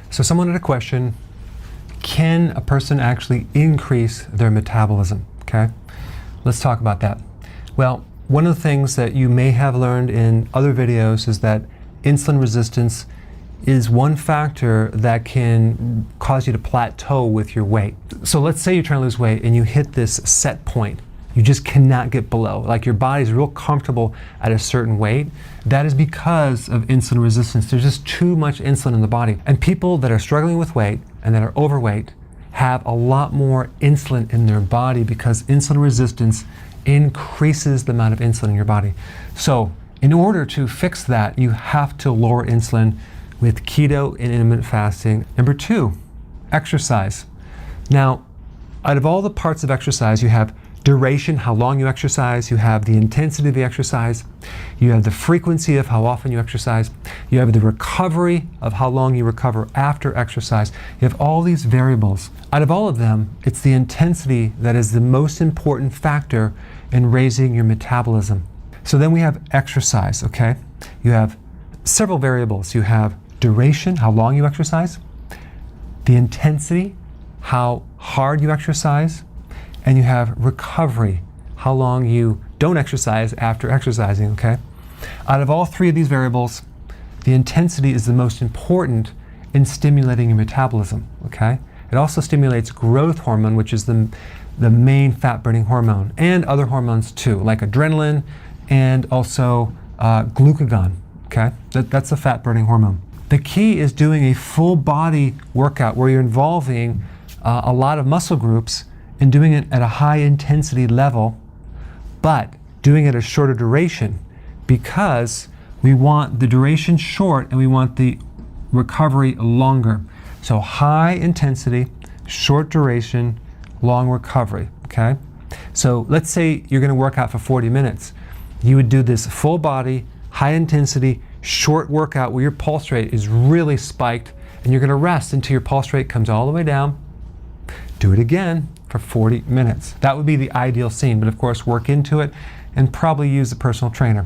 So someone had a question, can a person actually increase their metabolism? Okay, let's talk about that. Well, one of the things that you may have learned in other videos is that insulin resistance is one factor that can cause you to plateau with your weight. So let's say you're trying to lose weight and you hit this set point. You just cannot get below. Like your body's real comfortable at a certain weight. That is because of insulin resistance. There's just too much insulin in the body. And people that are struggling with weight and that are overweight have a lot more insulin in their body because insulin resistance increases the amount of insulin in your body. So in order to fix that, you have to lower insulin with keto and intermittent fasting. Number 2, exercise. Now, out of all the parts of exercise, you have duration, how long you exercise, you have the intensity of the exercise, you have the frequency of how often you exercise, you have the recovery of how long you recover after exercise. You have all these variables. Out of all of them, it's the intensity that is the most important factor in raising your metabolism. So then we have exercise, okay? You have several variables. You have duration, how long you exercise, the intensity, how hard you exercise, and you have recovery, how long you don't exercise after exercising, okay? Out of all 3 of these variables, the intensity is the most important in stimulating your metabolism, okay? It also stimulates growth hormone, which is the main fat-burning hormone, and other hormones too, like adrenaline and also glucagon, okay? That's the fat-burning hormone. The key is doing a full body workout where you're involving a lot of muscle groups and doing it at a high intensity level, but doing it a shorter duration because we want the duration short and we want the recovery longer. So high intensity, short duration, long recovery, okay? So let's say you're gonna work out for 40 minutes. You would do this full body, high intensity, short workout where your pulse rate is really spiked and you're gonna rest until your pulse rate comes all the way down. Do it again for 40 minutes. That would be the ideal scene, but of course work into it and probably use a personal trainer.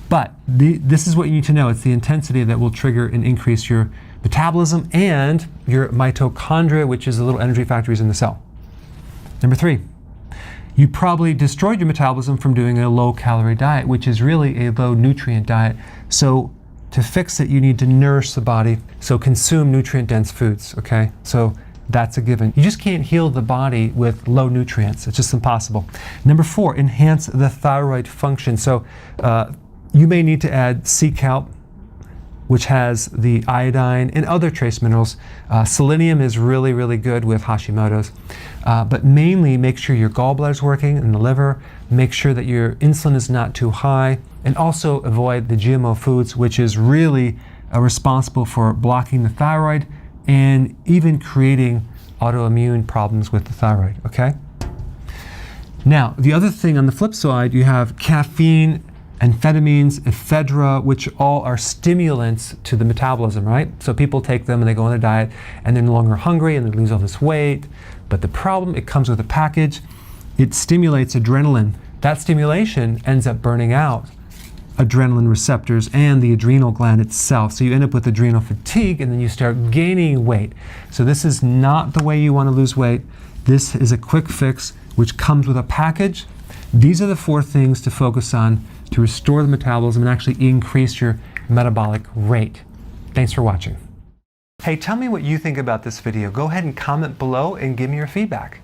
But this is what you need to know. It's the intensity that will trigger and increase your metabolism and your mitochondria, which is the little energy factories in the cell. Number 3, you probably destroyed your metabolism from doing a low-calorie diet, which is really a low-nutrient diet. So to fix it, you need to nourish the body. So consume nutrient-dense foods, okay? So that's a given. You just can't heal the body with low nutrients. It's just impossible. Number 4, enhance the thyroid function. So you may need to add sea kelp, which has the iodine and other trace minerals. Selenium is really, really good with Hashimoto's. But mainly make sure your gallbladder's working and the liver. Make sure that your insulin is not too high. And also avoid the GMO foods, which is really responsible for blocking the thyroid and even creating autoimmune problems with the thyroid, okay? Now, the other thing on the flip side, you have caffeine, amphetamines, ephedra, which all are stimulants to the metabolism, right? So people take them and they go on a diet and they're no longer hungry and they lose all this weight. But the problem, it comes with a package. It stimulates adrenaline. That stimulation ends up burning out adrenaline receptors and the adrenal gland itself. So you end up with adrenal fatigue and then you start gaining weight. So this is not the way you want to lose weight. This is a quick fix which comes with a package. These are the 4 things to focus on to restore the metabolism and actually increase your metabolic rate. Thanks for watching. Hey, tell me what you think about this video. Go ahead and comment below and give me your feedback.